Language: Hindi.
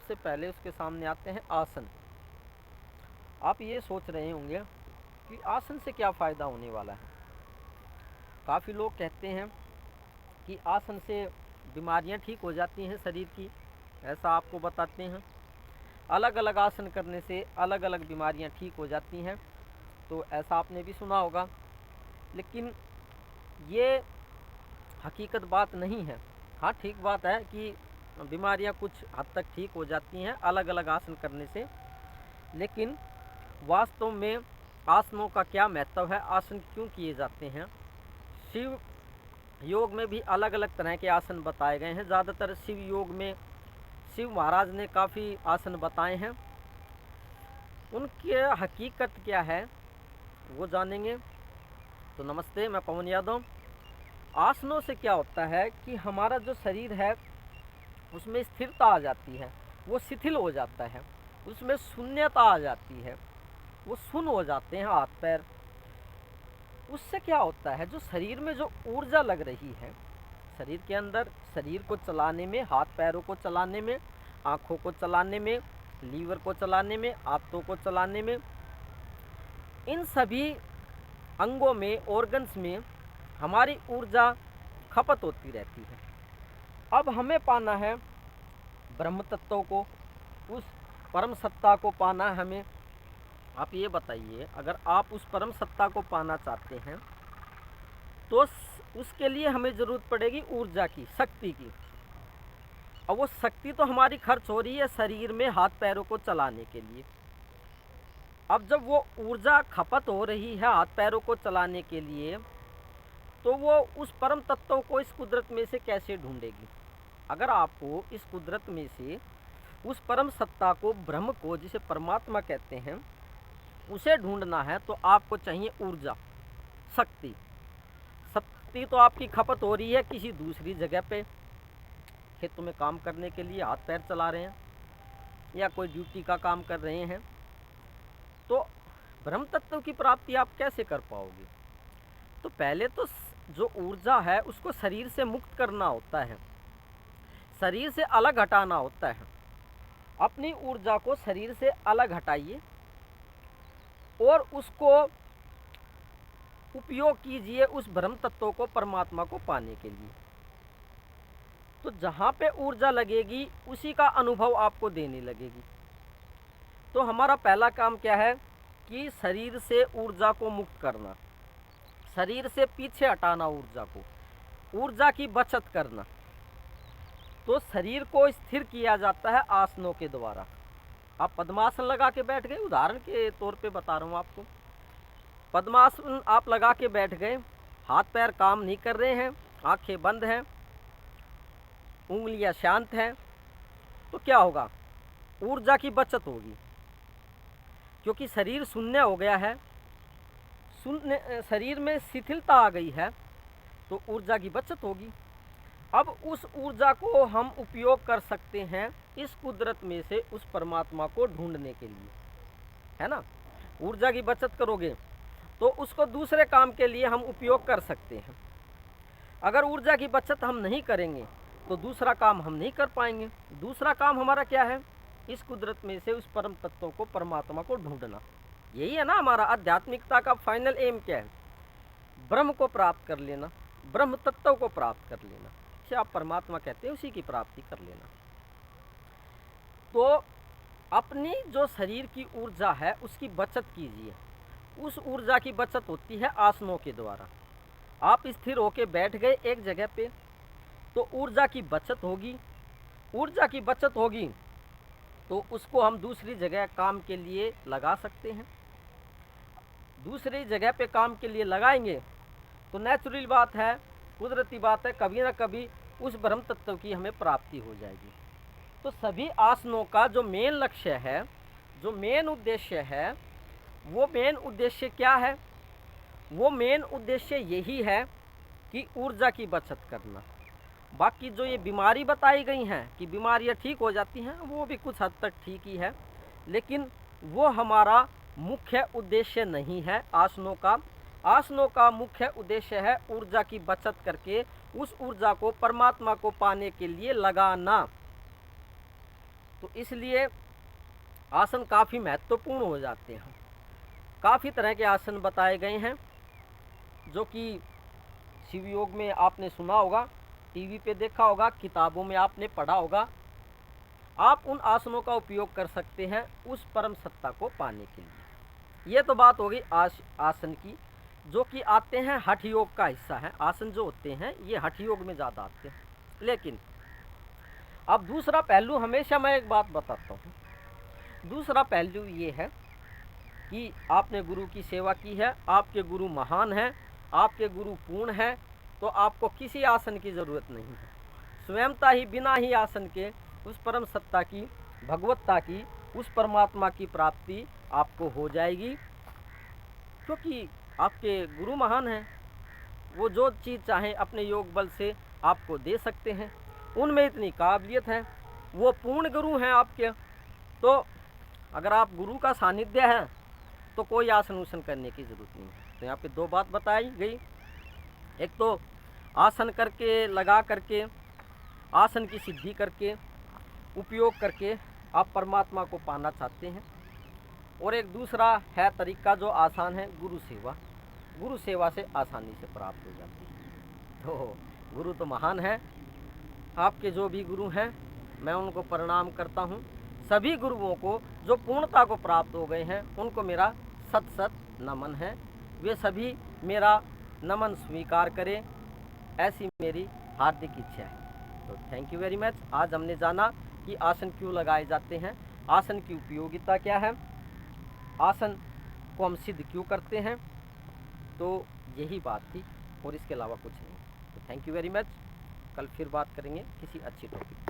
सबसे पहले उसके सामने आते हैं आसन। आप ये सोच रहे होंगे कि आसन से क्या फ़ायदा होने वाला है। काफ़ी लोग कहते हैं कि आसन से बीमारियां ठीक हो जाती हैं शरीर की, ऐसा आपको बताते हैं। अलग अलग आसन करने से अलग अलग बीमारियां ठीक हो जाती हैं, तो ऐसा आपने भी सुना होगा। लेकिन ये हकीकत बात नहीं है। हाँ, ठीक बात है कि बीमारियां कुछ हद तक ठीक हो जाती हैं अलग अलग आसन करने से, लेकिन वास्तव में आसनों का क्या महत्व है, आसन क्यों किए जाते हैं। शिव योग में भी अलग अलग तरह के आसन बताए गए हैं। ज़्यादातर शिव योग में शिव महाराज ने काफ़ी आसन बताए हैं। उनकी हकीकत क्या है वो जानेंगे। तो नमस्ते, मैं पवन यादव। आसनों से क्या होता है कि हमारा जो शरीर है उसमें स्थिरता आ जाती है, वो शिथिल हो जाता है, उसमें शून्यता आ जाती है, वो शून्य हो जाते हैं हाथ पैर। उससे क्या होता है, जो शरीर में जो ऊर्जा लग रही है शरीर के अंदर, शरीर को चलाने में, हाथ पैरों को चलाने में, आँखों को चलाने में, लीवर को चलाने में, आंतों को चलाने में, इन सभी अंगों में, ऑर्गन्स में हमारी ऊर्जा खपत होती रहती है। अब हमें पाना है ब्रह्म तत्व को, उस परम सत्ता को पाना है हमें। आप ये बताइए, अगर आप उस परम सत्ता को पाना चाहते हैं तो उसके लिए हमें ज़रूरत पड़ेगी ऊर्जा की, शक्ति की। और वो शक्ति तो हमारी खर्च हो रही है शरीर में हाथ पैरों को चलाने के लिए। अब जब वो ऊर्जा खपत हो रही है हाथ पैरों को चलाने के लिए, तो वो उस परम तत्व को इस कुदरत में से कैसे ढूंढेगी। अगर आपको इस कुदरत में से उस परम सत्ता को, ब्रह्म को, जिसे परमात्मा कहते हैं, उसे ढूंढना है तो आपको चाहिए ऊर्जा, शक्ति। शक्ति तो आपकी खपत हो रही है किसी दूसरी जगह पे, खेतों में काम करने के लिए हाथ पैर चला रहे हैं या कोई ड्यूटी का काम कर रहे हैं, तो ब्रह्म तत्व की प्राप्ति आप कैसे कर पाओगे। तो पहले तो जो ऊर्जा है उसको शरीर से मुक्त करना होता है, शरीर से अलग हटाना होता है। अपनी ऊर्जा को शरीर से अलग हटाइए और उसको उपयोग कीजिए उस ब्रह्म तत्व को, परमात्मा को पाने के लिए। तो जहाँ पे ऊर्जा लगेगी उसी का अनुभव आपको देने लगेगी। तो हमारा पहला काम क्या है कि शरीर से ऊर्जा को मुक्त करना, शरीर से पीछे हटाना ऊर्जा को, ऊर्जा की बचत करना। तो शरीर को स्थिर किया जाता है आसनों के द्वारा। आप पद्मासन लगा के बैठ गए, उदाहरण के तौर पे बता रहा हूँ आपको। पद्मासन आप लगा के बैठ गए, हाथ पैर काम नहीं कर रहे हैं, आंखें बंद हैं, उंगलियां शांत हैं, तो क्या होगा, ऊर्जा की बचत होगी। क्योंकि शरीर शून्य हो गया है, शून्य शरीर में शिथिलता आ गई है, तो ऊर्जा की बचत होगी। अब उस ऊर्जा को हम उपयोग कर सकते हैं इस कुदरत में से उस परमात्मा को ढूंढने के लिए, है ना। ऊर्जा की बचत करोगे तो उसको दूसरे काम के लिए हम उपयोग कर सकते हैं। अगर ऊर्जा की बचत हम नहीं करेंगे तो दूसरा काम हम नहीं कर पाएंगे। दूसरा काम हमारा क्या है, इस कुदरत में से उस परम तत्व को, परमात्मा को ढूंढना। यही है ना हमारा आध्यात्मिकता का फाइनल एम क्या है, ब्रह्म को प्राप्त कर लेना, ब्रह्म तत्व को प्राप्त कर लेना, जिसे आप परमात्मा कहते हैं, उसी की प्राप्ति कर लेना। तो अपनी जो शरीर की ऊर्जा है उसकी बचत कीजिए। उस ऊर्जा की बचत होती है आसनों के द्वारा। आप स्थिर होकर बैठ गए एक जगह पे, तो ऊर्जा की बचत होगी। ऊर्जा की बचत होगी तो उसको हम दूसरी जगह काम के लिए लगा सकते हैं। दूसरी जगह पे काम के लिए लगाएंगे तो नेचुरल बात है, कुदरती बात है, कभी ना कभी उस ब्रह्म तत्व की हमें प्राप्ति हो जाएगी। तो सभी आसनों का जो मेन लक्ष्य है, जो मेन उद्देश्य है, वो मेन उद्देश्य क्या है, वो मेन उद्देश्य यही है कि ऊर्जा की बचत करना। बाकी जो ये बीमारी बताई गई हैं कि बीमारियां ठीक हो जाती हैं, वो भी कुछ हद तक ठीक ही है, लेकिन वो हमारा मुख्य उद्देश्य नहीं है आसनों का। आसनों का मुख्य उद्देश्य है ऊर्जा की बचत करके उस ऊर्जा को परमात्मा को पाने के लिए लगाना। तो इसलिए आसन काफ़ी महत्वपूर्ण हो जाते हैं। काफ़ी तरह के आसन बताए गए हैं जो कि शिव योग में आपने सुना होगा, टीवी पे देखा होगा, किताबों में आपने पढ़ा होगा। आप उन आसनों का उपयोग कर सकते हैं उस परम सत्ता को पाने के लिए। ये तो बात हो गई आसन की, जो कि आते हैं हठ योग का हिस्सा है। आसन जो होते हैं ये हठ योग में ज़्यादा आते हैं। लेकिन अब दूसरा पहलू, हमेशा मैं एक बात बताता हूँ, दूसरा पहलू ये है कि आपने गुरु की सेवा की है, आपके गुरु महान हैं, आपके गुरु पूर्ण हैं, तो आपको किसी आसन की ज़रूरत नहीं है। स्वयंता ही बिना ही आसन के उस परम सत्ता की, भगवत्ता की, उस परमात्मा की प्राप्ति आपको हो जाएगी, क्योंकि आपके गुरु महान हैं। वो जो चीज़ चाहें अपने योग बल से आपको दे सकते हैं, उनमें इतनी काबिलियत है, वो पूर्ण गुरु हैं आपके। तो अगर आप गुरु का सानिध्य है तो कोई आसन उसन करने की ज़रूरत नहीं है। तो यहाँ पे दो बात बताई गई, एक तो आसन करके, लगा करके, आसन की सिद्धि करके, उपयोग करके आप परमात्मा को पाना चाहते हैं, और एक दूसरा है तरीका जो आसान है, गुरु सेवा। गुरु सेवा से आसानी से प्राप्त हो जाती है। तो गुरु तो महान है, आपके जो भी गुरु हैं मैं उनको प्रणाम करता हूँ। सभी गुरुओं को जो पूर्णता को प्राप्त हो गए हैं उनको मेरा सत सत नमन है। वे सभी मेरा नमन स्वीकार करें, ऐसी मेरी हार्दिक इच्छा है। तो थैंक यू वेरी मच। आज हमने जाना कि आसन क्यों लगाए जाते हैं, आसन की उपयोगिता क्या है, आसन को हम सिद्ध क्यों करते हैं। तो यही बात थी और इसके अलावा कुछ नहीं। तो थैंक यू वेरी मच। कल फिर बात करेंगे किसी अच्छी टॉपिक।